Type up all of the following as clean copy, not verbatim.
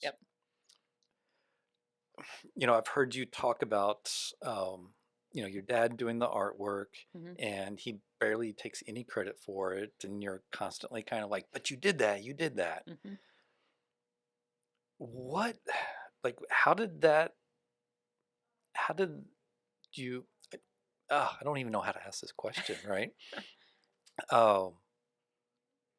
Yep. I've heard you talk about, your dad doing the artwork, Hmm. and he barely takes any credit for it, and you're constantly kind of like, but you did that, you did that. Hmm. What, like, how did you, I don't even know how to ask this question, right? Um,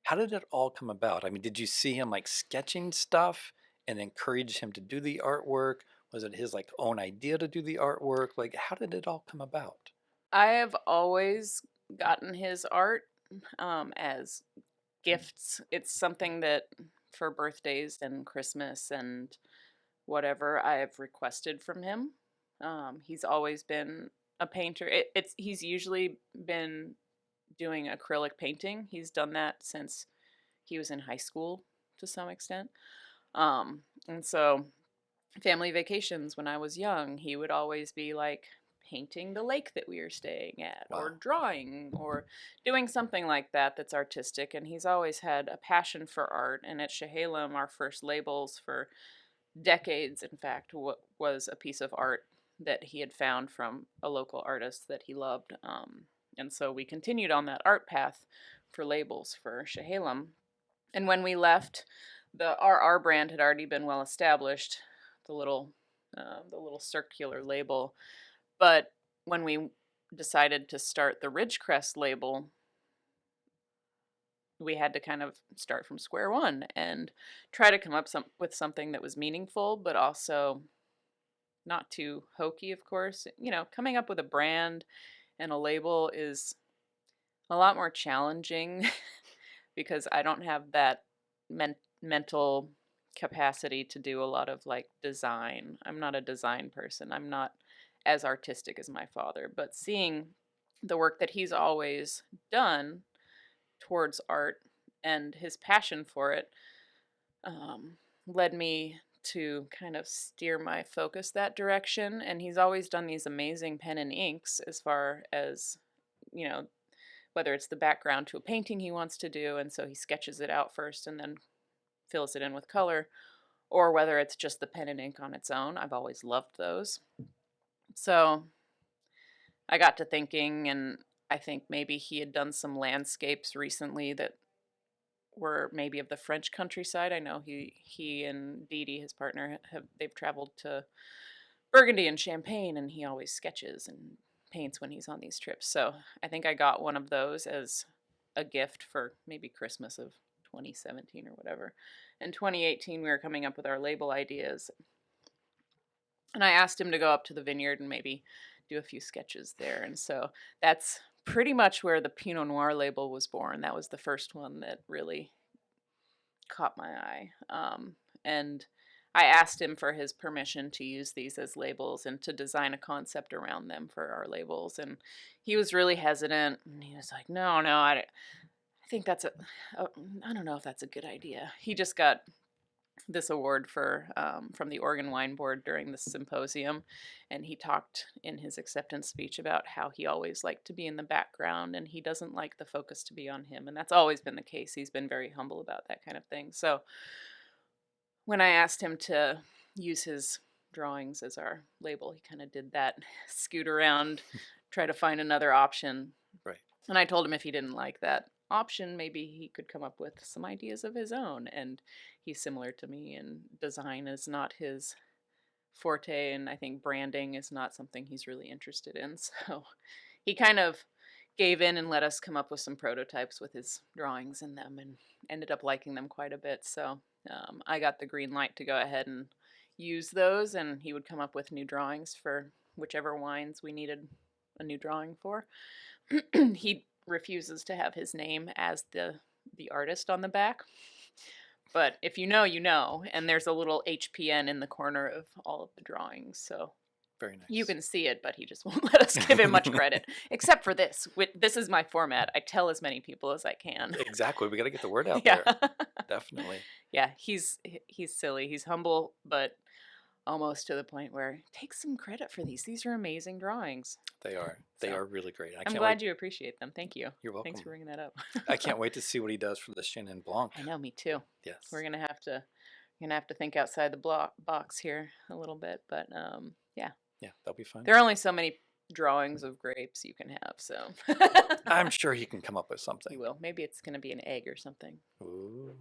how did it all come about? I mean, did you see him like sketching stuff and encourage him to do the artwork? Was it his like own idea to do the artwork? Like, how did it all come about? I have always gotten his art as gifts. It's something that for birthdays and Christmas and whatever I've requested from him. He's always been a painter. He's usually been doing acrylic painting. He's done that since he was in high school to some extent. And so family vacations when I was young, he would always be like painting the lake that we were staying at, or Wow. drawing, or doing something like that that's artistic. And he's always had a passion for art. And at Chehalem, our first labels for decades, in fact, was a piece of art that he had found from a local artist that he loved. And so we continued on that art path for labels for Chehalem. And when we left, the RR brand had already been well established, the little circular label. But when we decided to start the Ridgecrest label, we had to kind of start from square one and try to come up with something that was meaningful, but also not too hokey, of course. Coming up with a brand and a label is a lot more challenging because I don't have that mental capacity to do a lot of like design. I'm not a design person. I'm not as artistic as my father, but seeing the work that he's always done towards art and his passion for it led me to kind of steer my focus that direction. And he's always done these amazing pen and inks as far as, you know, whether it's the background to a painting he wants to do, and so he sketches it out first and then fills it in with color, or whether it's just the pen and ink on its own. I've always loved those. So I got to thinking, and I think maybe he had done some landscapes recently that were maybe of the French countryside. I know he and Dee Dee, his partner, they've traveled to Burgundy and Champagne, and he always sketches and paints when he's on these trips. So I think I got one of those as a gift for maybe Christmas of 2017 or whatever. In 2018, we were coming up with our label ideas, and I asked him to go up to the vineyard and maybe do a few sketches there. And so that's pretty much where the Pinot Noir label was born. That was the first one that really caught my eye. And I asked him for his permission to use these as labels and to design a concept around them for our labels. And he was really hesitant. And he was like, no, I think I don't know if that's a good idea. He just got this award from the Oregon Wine Board during the symposium, and he talked in his acceptance speech about how he always liked to be in the background and he doesn't like the focus to be on him, and that's always been the case. He's been very humble about that kind of thing. So when I asked him to use his drawings as our label, he kind of did that, scoot around, try to find another option. Right. And I told him if he didn't like that option, maybe he could come up with some ideas of his own. And he's similar to me, and design is not his forte. And I think branding is not something he's really interested in. So he kind of gave in and let us come up with some prototypes with his drawings in them and ended up liking them quite a bit. So I got the green light to go ahead and use those, and he would come up with new drawings for whichever wines we needed a new drawing for. He refuses to have his name as the artist on the back. But if you know, you know, and there's a little HPN in the corner of all of the drawings. So Very you nice. can see it, but he just won't let us give him much credit. Except for this. This is my format. I tell as many people as I can. Exactly. We got to get the word out Yeah. there. Definitely. Yeah, he's silly. He's humble, but almost to the point where take some credit for these. These are amazing drawings. They are. They So are really great. I I'm can't wait. glad you appreciate them. Thank you. You're Thanks welcome. for bringing that up. I can't wait to see what he does for the Chenin Blanc. I know, me too. We're Yes. gonna have to, gonna have to think outside the box here a little bit, but yeah, Yeah, that'll be fine. there are only so many drawings of grapes you can have, so I'm sure he can come up with he something. will. Maybe it's gonna be an egg or something. Ooh.